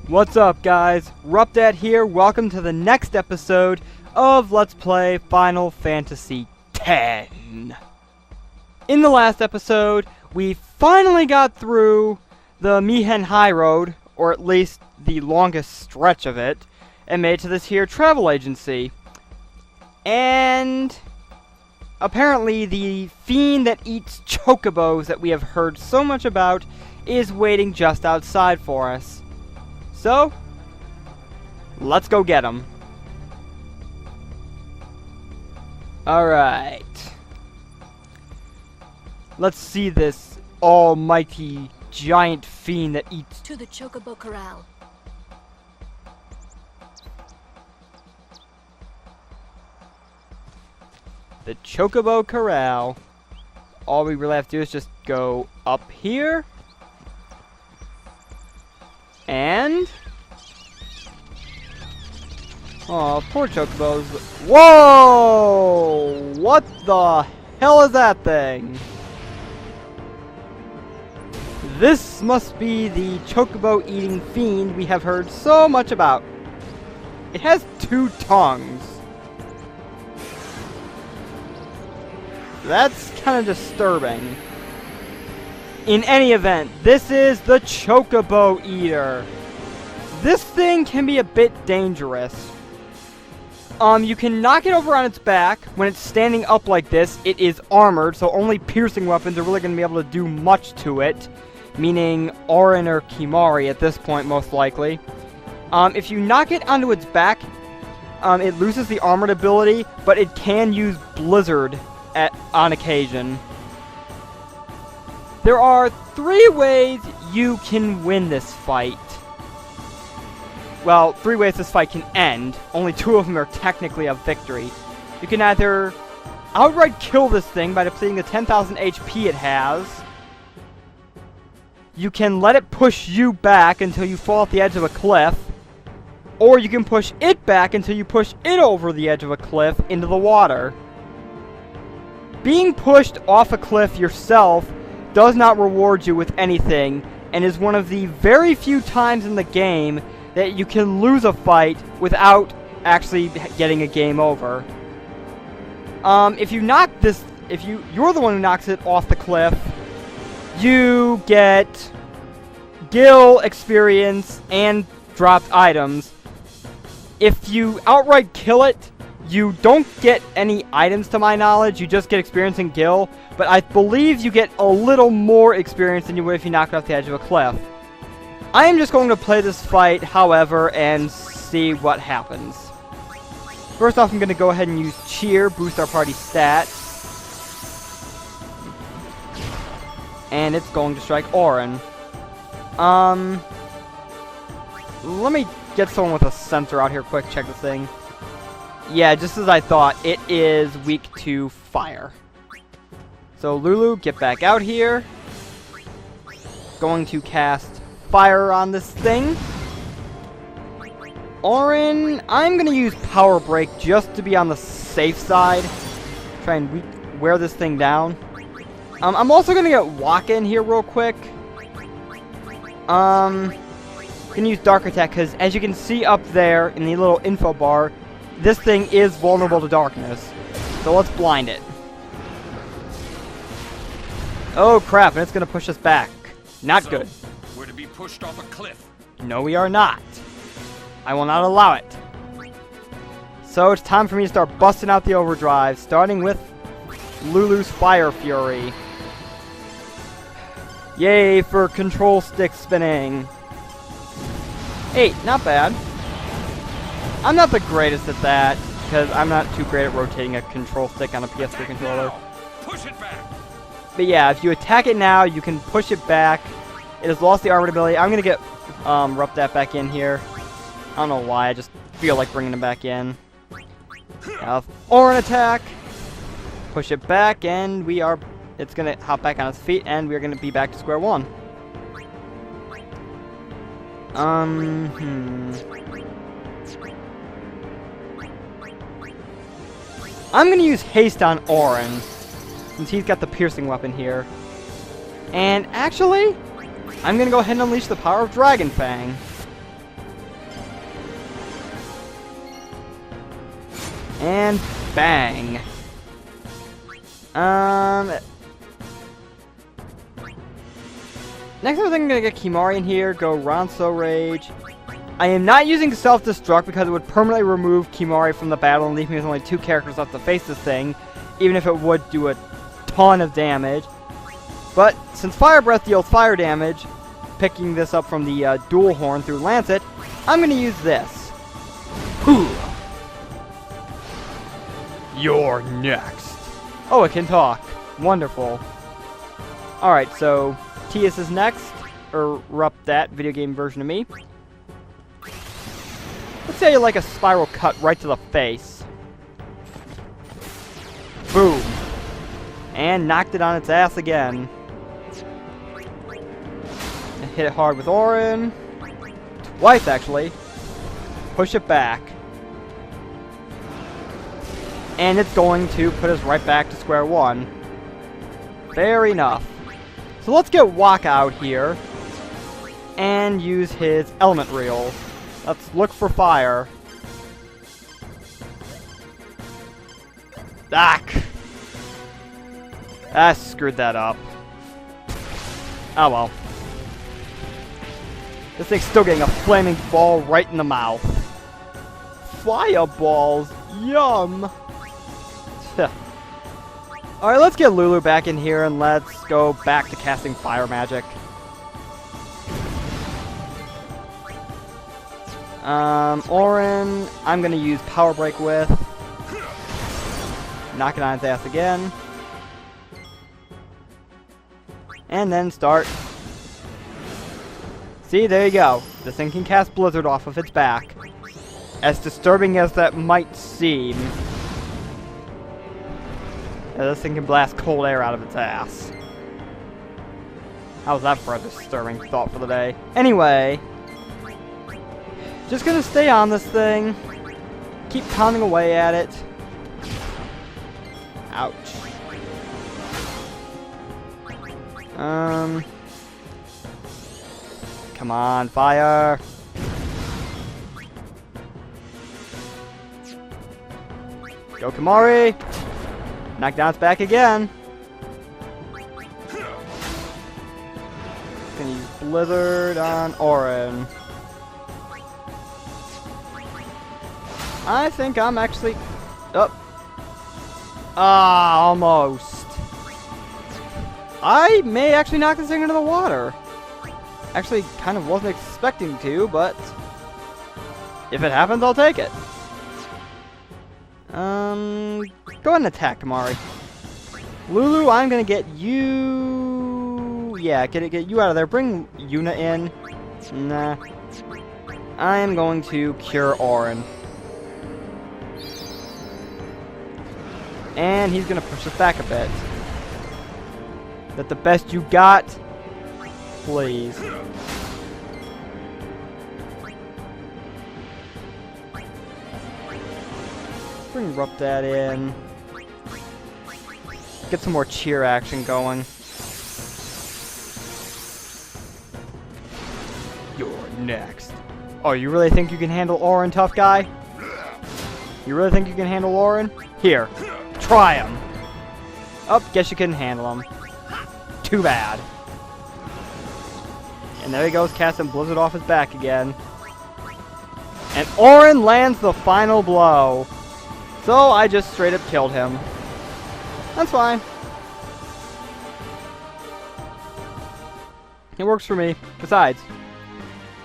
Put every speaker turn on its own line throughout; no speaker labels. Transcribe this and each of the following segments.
What's up, guys? RuppDat here. Welcome to the next episode of Let's Play Final Fantasy X. In the last episode, we finally got through the Mihen High Road, or at least the longest stretch of it, and made it to this here travel agency. And apparently the fiend that eats chocobos that we have heard so much about is waiting just outside for us. So, let's go get him. Alright. Let's see this almighty giant fiend that eats...
To the chocobo corral.
The chocobo corral. All we really have to do is just go up here. And... oh, poor chocobos. Whoa! What the hell is that thing? This must be the chocobo-eating fiend we have heard so much about. It has 2 tongues. That's kind of disturbing. In any event, this is the Chocobo Eater. This thing can be a bit dangerous. You can knock it over on its back. When it's standing up like this, it is armored, so only piercing weapons are really going to be able to do much to it. Meaning Auron or Kimari at this point, most likely. If you knock it onto its back, it loses the armored ability, but it can use Blizzard on occasion. There are 3 ways you can win this fight. Well, 3 ways this fight can end. Only 2 of them are technically a victory. You can either outright kill this thing by depleting the 10,000 HP it has. You can let it push you back until you fall off the edge of a cliff. Or you can push it back until you push it over the edge of a cliff into the water. Being pushed off a cliff yourself does not reward you with anything, and is one of the very few times in the game that you can lose a fight without actually getting a game over. If you knock this, you're the one who knocks it off the cliff, you get gil experience and dropped items. If you outright kill it, you don't get any items to my knowledge, you just get experience and gil, but I believe you get a little more experience than you would if you knocked it off the edge of a cliff. I am just going to play this fight, however, and see what happens. First off, I'm going to go ahead and use Cheer, boost our party stats. And it's going to strike Auron. Let me get someone with a sensor out here quick, check this thing. Yeah, just as I thought, it is weak to fire. So Lulu, get back out here. Going to cast fire on this thing. Auron, I'm going to use Power Break just to be on the safe side. Try and wear this thing down. I'm also going to get Waka in here real quick. Going to use Dark Attack because as you can see up there in the little info bar, this thing is vulnerable to darkness. So let's blind it. Oh crap, and it's going to push us back. Not good.
We're to be pushed off a cliff.
No, we are not. I will not allow it. So it's time for me to start busting out the overdrive, starting with Lulu's Fire Fury. Yay for control stick spinning. 8, not bad. I'm not the greatest at that, because I'm not too great at rotating a control stick on a PS3 controller.
Push it back.
But yeah, if you attack it now, you can push it back. It has lost the armored ability. I'm going to get RuppDat back in here. I don't know why, I just feel like bringing him back in. Auron attack. Push it back, and it's going to hop back on its feet, and we're going to be back to square one. I'm going to use haste on Auron, since he's got the piercing weapon here. And actually, I'm going to go ahead and unleash the power of Dragon Fang. And bang. Next I think I'm gonna get Kimahri in here, go Ronso Rage. I am not using self-destruct because it would permanently remove Kimahri from the battle and leave me with only 2 characters left to face this thing, even if it would do a ton of damage. But since Fire Breath deals fire damage, picking this up from the dual horn through Lancet, I'm gonna use this. You're next. Oh, it can talk. Wonderful. Alright, so Tias is next, or RuppDat, video game version of me. Let's say like a spiral cut right to the face. Boom. And knocked it on its ass again. And hit it hard with Auron. Twice, actually. Push it back. And it's going to put us right back to square one. Fair enough. So let's get Waka out here and use his element reel. Let's look for fire. I screwed that up. Oh well. This thing's still getting a flaming ball right in the mouth. Fireballs! Yum! Alright, let's get Lulu back in here and let's go back to casting fire magic. Auron, I'm gonna use Power Break with. Knock it on its ass again. And then start. See, there you go. This thing can cast Blizzard off of its back. As disturbing as that might seem. This thing can blast cold air out of its ass. How's that for a disturbing thought for the day? Anyway. Just gonna stay on this thing. Keep pounding away at it. Ouch. Come on, fire. Go Kimahri. Knock down its back again. Gonna use Blizzard on Auron. I think I'm actually... Oh. Ah, almost. I may actually knock this thing into the water. Actually, kind of wasn't expecting to, but... if it happens, I'll take it. Go ahead and attack, Kimahri. Lulu, I'm gonna get you... yeah, get you out of there. Bring Yuna in. Nah. I am going to cure Auron. And he's gonna push us back a bit. Is that the best you got? Please. Bring RuppDat in. Get some more cheer action going. You're next. Oh, you really think you can handle Auron, tough guy? You really think you can handle Auron? Here, try him. Oh, guess you couldn't handle him. Too bad. And there he goes, casting Blizzard off his back again. And Auron lands the final blow. So I just straight up killed him. That's fine. It works for me. Besides,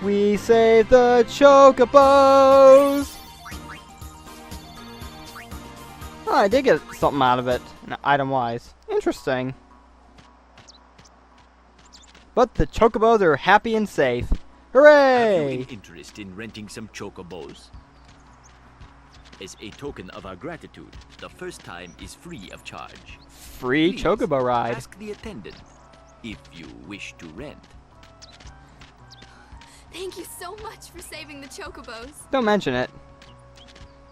we saved the chocobos! Oh, I did get something out of it, item-wise. Interesting. But the chocobos are happy and safe. Hooray!
Have you an interest in renting some chocobos? As a token of our gratitude, the first time is free of charge.
Free
Please
chocobo ride.
ask the attendant if you wish to rent.
Thank you so much for saving the chocobos.
Don't mention it.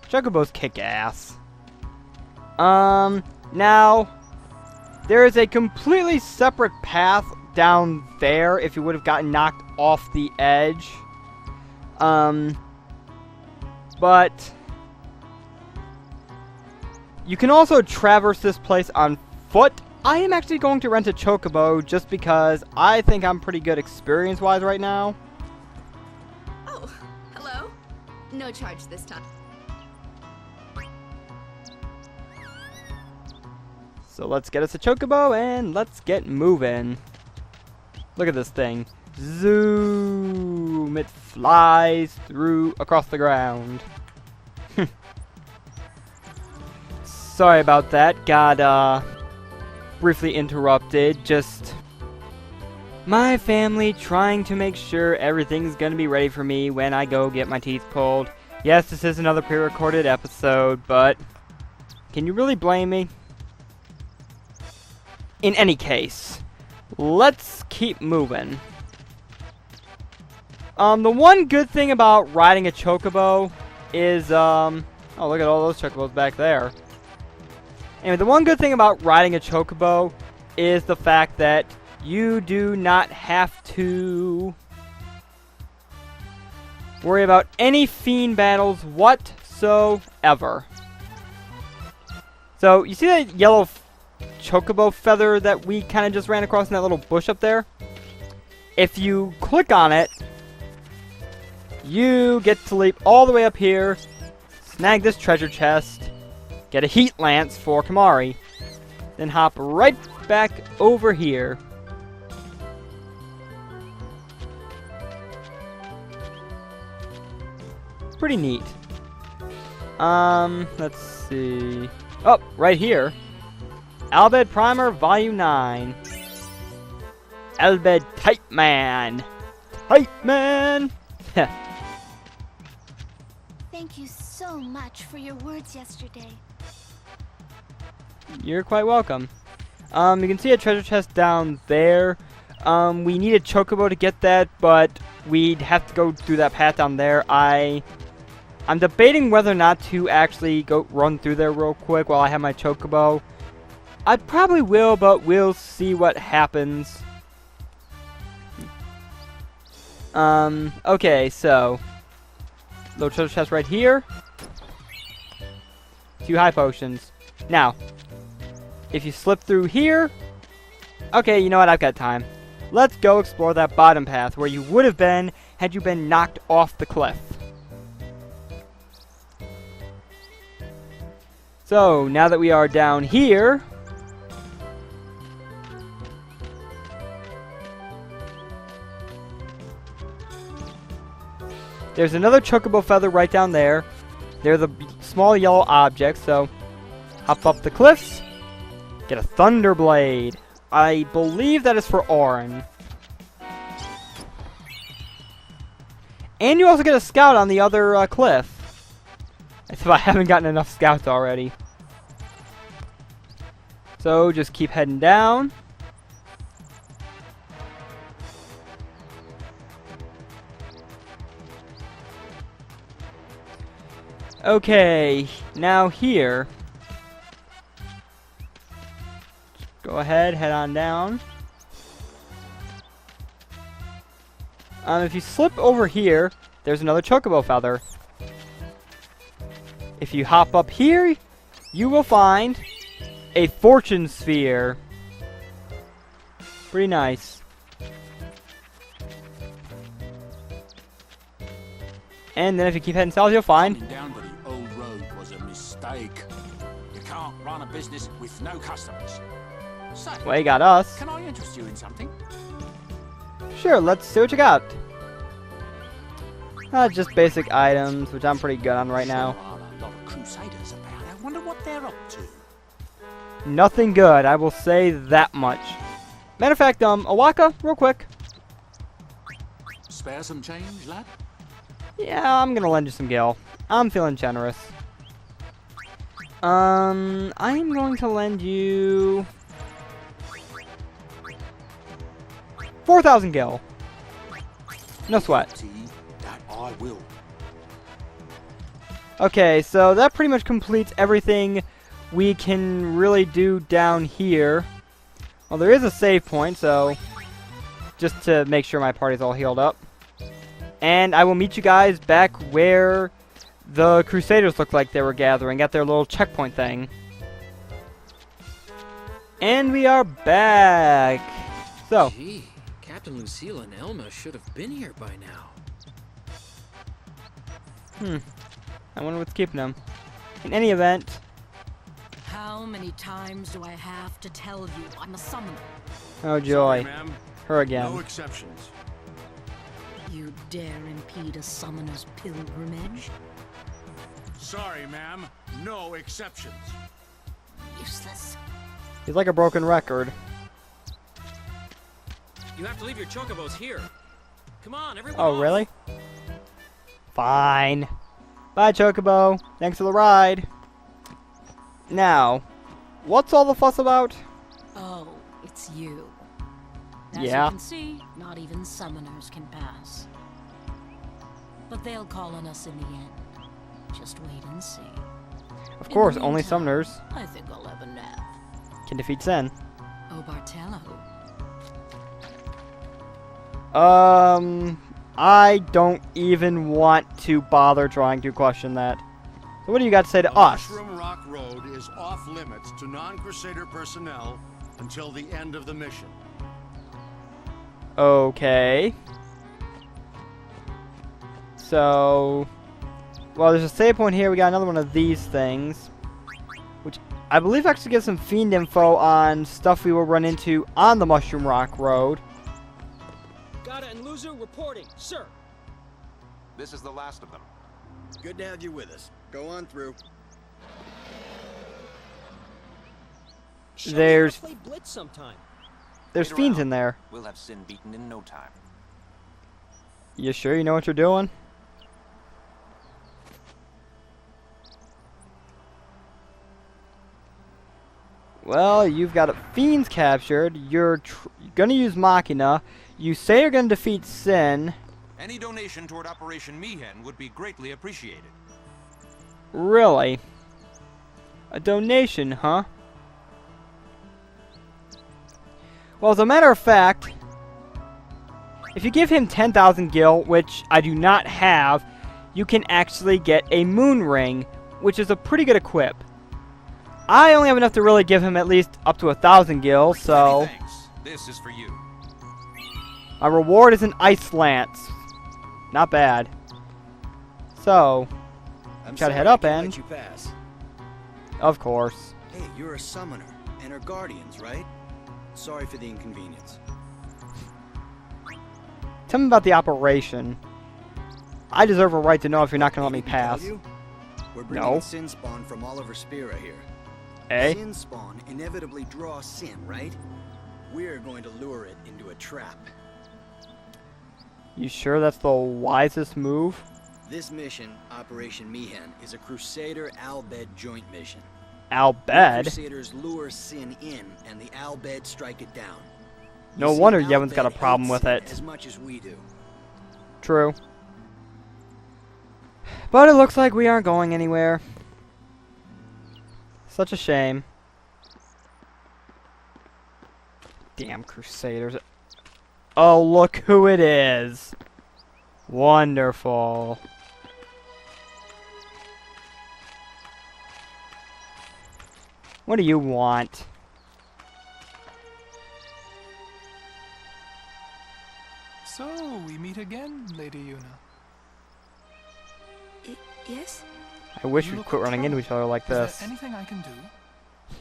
Chocobos kick ass. Now, there is a completely separate path down there if you would have gotten knocked off the edge. But You can also traverse this place on foot. I am actually going to rent a chocobo just because I think I'm pretty good experience-wise right now.
Oh, hello. No charge this time.
So let's get us a chocobo and let's get moving. Look at this thing. Zoom! It flies through across the ground. Sorry about that. Got briefly interrupted. Just my family trying to make sure everything's gonna be ready for me when I go get my teeth pulled. Yes, this is another pre-recorded episode, but can you really blame me? In any case, let's keep moving. The one good thing about riding a chocobo is, oh, look at all those chocobos back there. Anyway, the one good thing about riding a chocobo is the fact that you do not have to worry about any fiend battles whatsoever. So, you see that yellow chocobo feather that we kind of just ran across in that little bush up there? If you click on it, you get to leap all the way up here, snag this treasure chest, get a heat lance for Kamari, then hop right back over here. Pretty neat. Let's see. Oh, right here. Albed Primer Volume 9. Albed Type Man. Type Man!
Thank you so much for your words yesterday.
You're quite welcome. You can see a treasure chest down there. We need a chocobo to get that, but we'd have to go through that path down there. I'm debating whether or not to actually go run through there real quick while I have my chocobo. I probably will, but we'll see what happens. Okay, so little treasure chest right here. 2 high potions. Now, if you slip through here, okay, you know what? I've got time. Let's go explore that bottom path where you would have been had you been knocked off the cliff. So, now that we are down here, there's another chocobo feather right down there. They're the small yellow objects, so hop up the cliffs, get a thunder blade. I believe that is for Orin. And you also get a scout on the other cliff. As if I haven't gotten enough scouts already. So just keep heading down. Okay, now here. Go ahead, head on down. If you slip over here, there's another chocobo feather. If you hop up here, you will find a fortune sphere. Pretty nice. And then if you keep heading south, you'll find
Coming down to the old road was a mistake. You can't run a business with no customers. So,
well, you got us.
can I interest you in something?
Sure, let's see what you got. Just basic items, which I'm pretty good on right now.
There are a lot of Crusaders about. I wonder what they're up to.
Nothing good, I will say that much. Matter of fact, Awaka, real quick.
Spare some change, lad?
Yeah, I'm gonna lend you some gil. I'm feeling generous. I'm going to lend you 4,000 gil. No sweat.
That I will.
Okay, so that pretty much completes everything we can really do down here. Well, there is a save point, so just to make sure my party's all healed up. And I will meet you guys back where the Crusaders looked like they were gathering at their little checkpoint thing. And we are back. So,
Gee, Captain Lucille and Elma should have been here by now.
I wonder what's keeping them. In any event,
How many times do I have to tell you I'm a summoner?
oh joy,
Sorry, ma'am.
her again.
No exceptions.
You dare impede a summoner's pilgrimage?
Sorry, ma'am. No exceptions.
Useless.
He's like a broken record.
You have to leave your chocobos here. Come on, everyone.
Oh,
off.
really? Fine. Bye, Chocobo. Thanks for the ride. Now, what's all the fuss about?
Oh, it's you. As
Yeah.
you can see, not even summoners can pass. But they'll call on us in the end. Just wait and see.
Of
In
course,
the
only
meantime,
summoners
I think I'll have a nap.
can defeat Sin.
Oh, Bartello.
I don't even want to bother trying to question that. So what do you got to say to us?
Mushroom Rock Road is off limits to non-Crusader personnel until the end of the mission.
Okay. So, well, there's a save point here. We got another one of these things, which I believe actually gives some fiend info on stuff we will run into on the Mushroom Rock Road.
Gata and Luzu reporting, sir.
This is the last of them.
Good to have you with us. Go on through.
Shall we
There's
play Blitz sometime?
there's
Wait
fiends
around.
in there.
We'll have Sin beaten in no time.
You sure you know what you're doing? Well, you've got fiends captured. You're gonna use Machina. You say you're gonna defeat Sin.
Any donation toward Operation Mihen would be greatly appreciated.
Really? A donation, huh? Well, as a matter of fact, if you give him 10,000 gil, which I do not have, you can actually get a moon ring, which is a pretty good equip. I only have enough to really give him at least up to 1,000 gil, so
Many thanks. This is for you.
my reward is an ice lance. Not bad. So,
I'm
Try to
sorry
head
I
up
can't
and-
let you pass.
of course.
Hey, you're a summoner and her guardians, right? Sorry for the inconvenience.
Tell me about the operation. I deserve a right to know if you're not going to let me
Did he tell
pass.
you? We're bringing
No.
Sin spawn from all over Spira here.
Eh?
Sin spawn inevitably draws Sin, right? We're going to lure it into a trap.
You sure that's the wisest move?
This mission, Operation Mihen, is a Crusader Albed joint mission.
Al
The
Bed?
Crusaders lure Sin in, and the Albed strike it down. You
No
see,
wonder Yevon's got a
Albed
problem
hates
with
Sin
it.
as much as we do.
True. But it looks like we aren't going anywhere. Such a shame. Damn Crusaders. Oh, look who it is. Wonderful. What do you want?
So, we meet again, Lady Yuna.
Yes?
I wish
You
we'd
look
quit running into each other like
Is
this.
there anything I can do?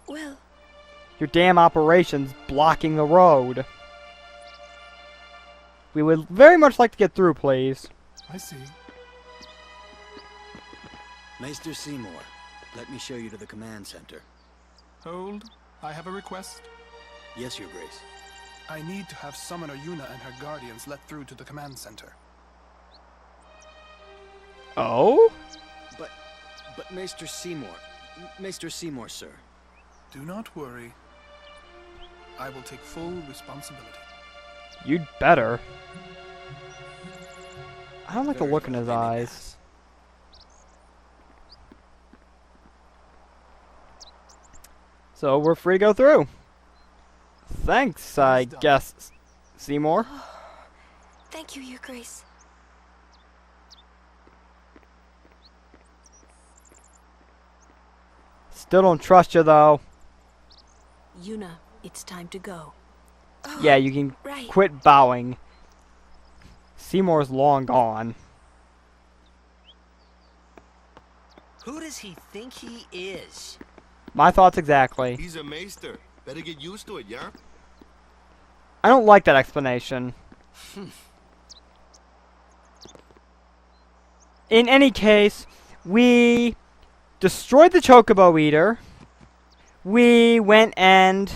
Well,
Your damn operations blocking the road. We would very much like to get through, please.
I see.
Maester Seymour, let me show you to the command center.
Hold. I have a request.
Yes, Your Grace.
I need to have Summoner Yuna and her guardians let through to the command center.
Oh?
But Maester Seymour... Maester Seymour, sir.
Do not worry. I will take full responsibility.
You'd better. I don't like the
Very
look in
well,
his
let me
eyes.
pass.
So we're free to go through. Thanks, I
done.
guess, Seymour.
thank you, Your Grace.
Still don't trust you, though.
Yuna, it's time to go.
Yeah, you can
Right.
quit bowing. Seymour's long gone.
Who does he think he is?
My thoughts exactly.
He's a maester. Better get used to it, yeah?
I don't like that explanation. In any case, we destroyed the chocobo eater. We went and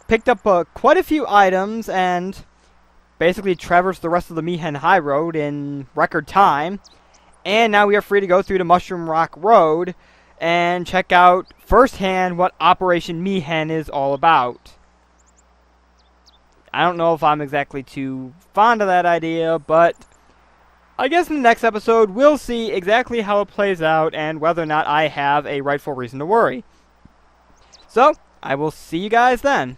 picked up quite a few items and basically traversed the rest of the Mi'ihen High Road in record time. And now we are free to go through the Mushroom Rock Road and check out firsthand what Operation Mi'ihen is all about. I don't know if I'm exactly too fond of that idea, but I guess in the next episode we'll see exactly how it plays out and whether or not I have a rightful reason to worry. So, I will see you guys then.